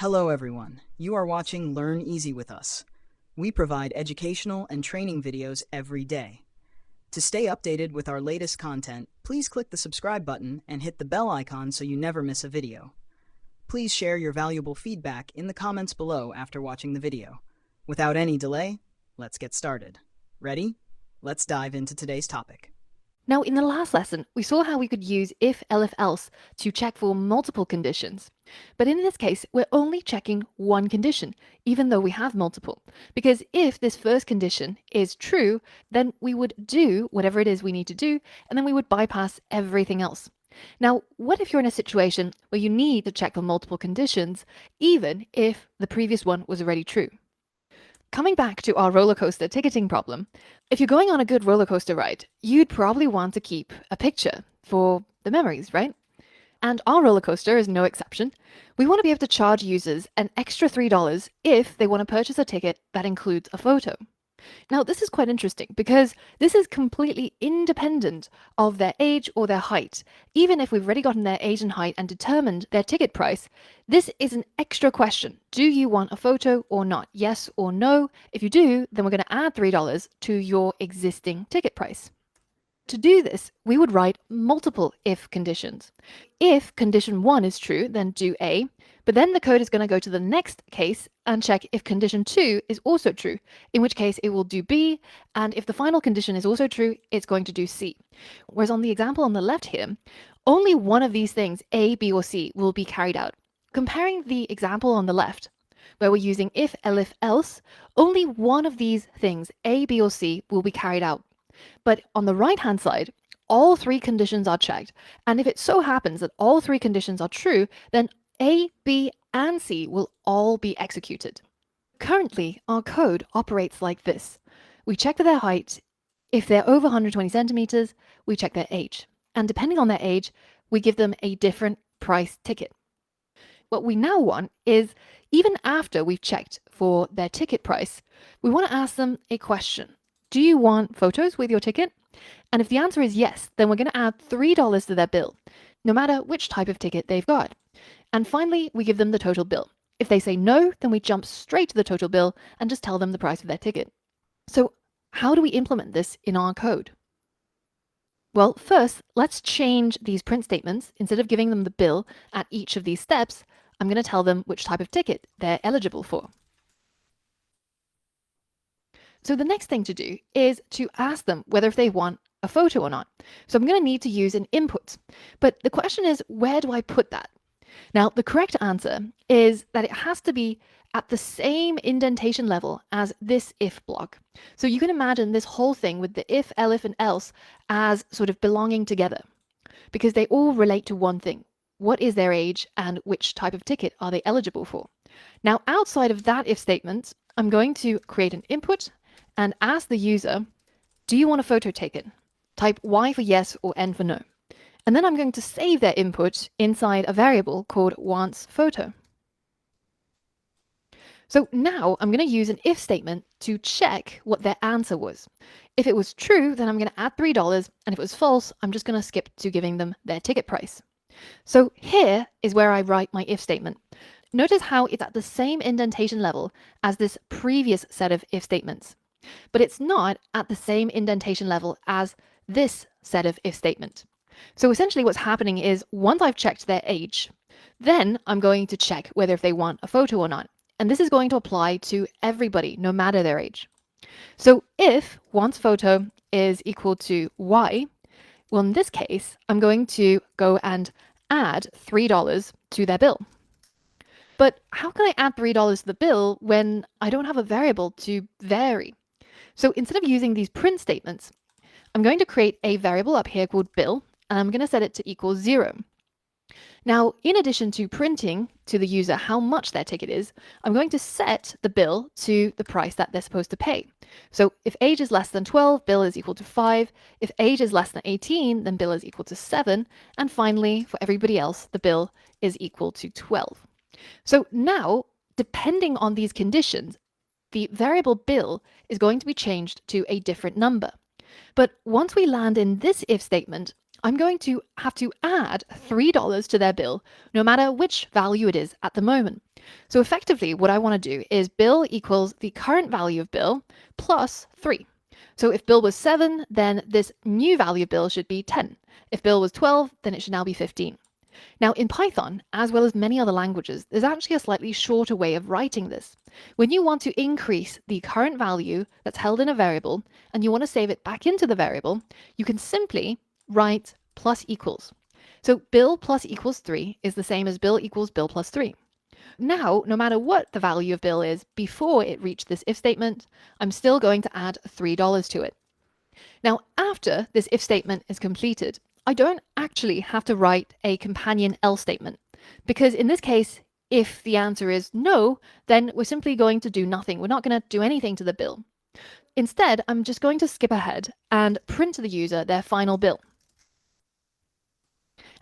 Hello everyone, you are watching Learn Easy with us. We provide educational and training videos every day. To stay updated with our latest content, please click the subscribe button and hit the bell icon so you never miss a video. Please share your valuable feedback in the comments below after watching the video. Without any delay, let's get started. Ready? Let's dive into today's topic. Now, in the last lesson, we saw how we could use if-elif-else to check for multiple conditions. But in this case, we're only checking one condition, even though we have multiple. Because if this first condition is true, then we would do whatever it is we need to do, and then we would bypass everything else. Now, what if you're in a situation where you need to check for multiple conditions, even if the previous one was already true? Coming back to our roller coaster ticketing problem, if you're going on a good roller coaster ride, you'd probably want to keep a picture for the memories, right? And our roller coaster is no exception. We want to be able to charge users an extra $3 if they want to purchase a ticket that includes a photo. Now, this is quite interesting because this is completely independent of their age or their height. Even if we've already gotten their age and height and determined their ticket price, this is an extra question. Do you want a photo or not? Yes or no? If you do, then we're going to add $3 to your existing ticket price. To do this, we would write multiple if conditions. If condition 1 is true, then do A, but then the code is going to go to the next case and check if condition 2 is also true, in which case it will do B, and if the final condition is also true, it's going to do C. Whereas on the example on the left here, only one of these things, A, B, or C, will be carried out. Comparing the example on the left, where we're using if, elif, else, only one of these things, A, B, or C, will be carried out. But on the right-hand side, all three conditions are checked. And if it so happens that all three conditions are true, then A, B, and C will all be executed. Currently, our code operates like this. We check for their height. If they're over 120 centimeters, we check their age. And depending on their age, we give them a different price ticket. What we now want is, even after we've checked for their ticket price, we want to ask them a question. Do you want photos with your ticket? And if the answer is yes, then we're going to add $3 to their bill, no matter which type of ticket they've got. And finally, we give them the total bill. If they say no, then we jump straight to the total bill and just tell them the price of their ticket. So how do we implement this in our code? Well, first, let's change these print statements. Instead of giving them the bill at each of these steps, I'm going to tell them which type of ticket they're eligible for. So the next thing to do is to ask them whether if they want a photo or not. So I'm going to need to use an input. But the question is, where do I put that? Now, the correct answer is that it has to be at the same indentation level as this if block. So you can imagine this whole thing with the if, elif, and else as sort of belonging together, because they all relate to one thing. What is their age and which type of ticket are they eligible for? Now, outside of that if statement, I'm going to create an input and ask the user, do you want a photo taken? Type Y for yes or N for no. And then I'm going to save their input inside a variable called wants photo. So now I'm going to use an if statement to check what their answer was. If it was true, then I'm going to add $3, and if it was false, I'm just going to skip to giving them their ticket price. So here is where I write my if statement. Notice how it's at the same indentation level as this previous set of if statements, but it's not at the same indentation level as this set of if statement. So essentially what's happening is once I've checked their age, then I'm going to check whether if they want a photo or not. And this is going to apply to everybody, no matter their age. So if wants photo is equal to Y, well, in this case, I'm going to go and add $3 to their bill. But how can I add $3 to the bill when I don't have a variable to vary? So instead of using these print statements, I'm going to create a variable up here called bill, and I'm going to set it to equal 0. Now, in addition to printing to the user how much their ticket is, I'm going to set the bill to the price that they're supposed to pay. So if age is less than 12, bill is equal to 5. If age is less than 18, then bill is equal to 7. And finally, for everybody else, the bill is equal to 12. So now, depending on these conditions, the variable bill is going to be changed to a different number. But once we land in this if statement, I'm going to have to add $3 to their bill, no matter which value it is at the moment. So effectively, what I want to do is bill equals the current value of bill plus 3. So if bill was 7, then this new value of bill should be 10. If bill was 12, then it should now be 15. Now, in Python, as well as many other languages, there's actually a slightly shorter way of writing this. When you want to increase the current value that's held in a variable, and you want to save it back into the variable, you can simply write plus equals. So bill plus equals 3 is the same as bill equals bill plus 3. Now, no matter what the value of bill is before it reached this if statement, I'm still going to add $3 to it. Now, after this if statement is completed, I don't actually have to write a companion else statement, because in this case, if the answer is no, then we're simply going to do nothing. We're not going to do anything to the bill. Instead, I'm just going to skip ahead and print to the user their final bill.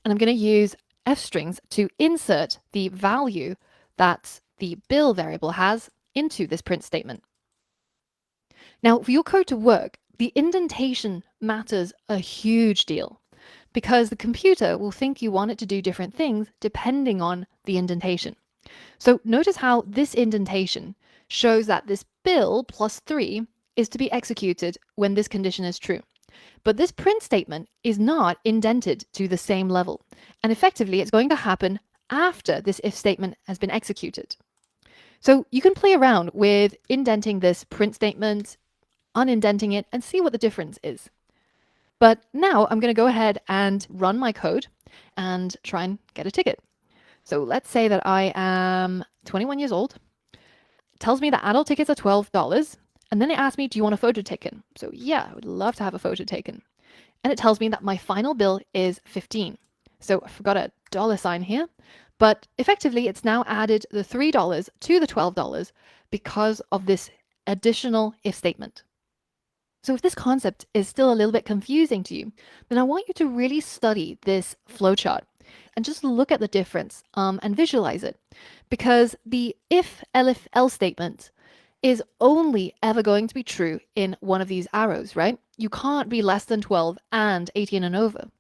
And I'm going to use f-strings to insert the value that the bill variable has into this print statement. Now, for your code to work, the indentation matters a huge deal, because the computer will think you want it to do different things depending on the indentation. So notice how this indentation shows that this bill plus 3 is to be executed when this condition is true. But this print statement is not indented to the same level, and effectively it's going to happen after this if statement has been executed. So you can play around with indenting this print statement, unindenting it, and see what the difference is. But now I'm going to go ahead and run my code and try and get a ticket. So let's say that I am 21 years old. It tells me that adult tickets are $12. And then it asks me, do you want a photo taken? So yeah, I would love to have a photo taken. And it tells me that my final bill is 15. So I forgot a dollar sign here. But effectively, it's now added the $3 to the $12 because of this additional if statement. So if this concept is still a little bit confusing to you, then I want you to really study this flowchart and just look at the difference and visualize it. Because the if-elif-else statement is only ever going to be true in one of these arrows, right? You can't be less than 12 and 18 and over.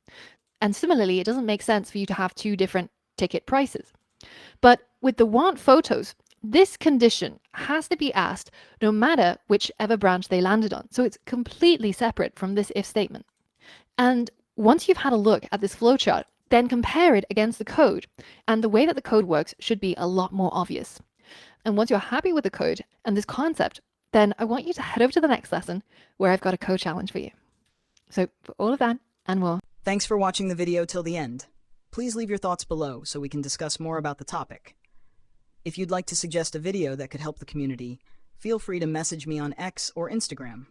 And similarly, it doesn't make sense for you to have two different ticket prices. But with the want photos, this condition has to be asked no matter whichever branch they landed on. So it's completely separate from this if statement. And once you've had a look at this flowchart, then compare it against the code. And the way that the code works should be a lot more obvious. And once you're happy with the code and this concept, then I want you to head over to the next lesson where I've got a code challenge for you. So for all of that and more. Thanks for watching the video till the end. Please leave your thoughts below so we can discuss more about the topic. If you'd like to suggest a video that could help the community, feel free to message me on X or Instagram.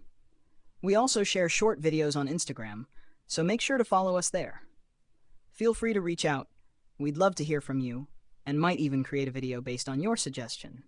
We also share short videos on Instagram, so make sure to follow us there. Feel free to reach out. We'd love to hear from you, and might even create a video based on your suggestion.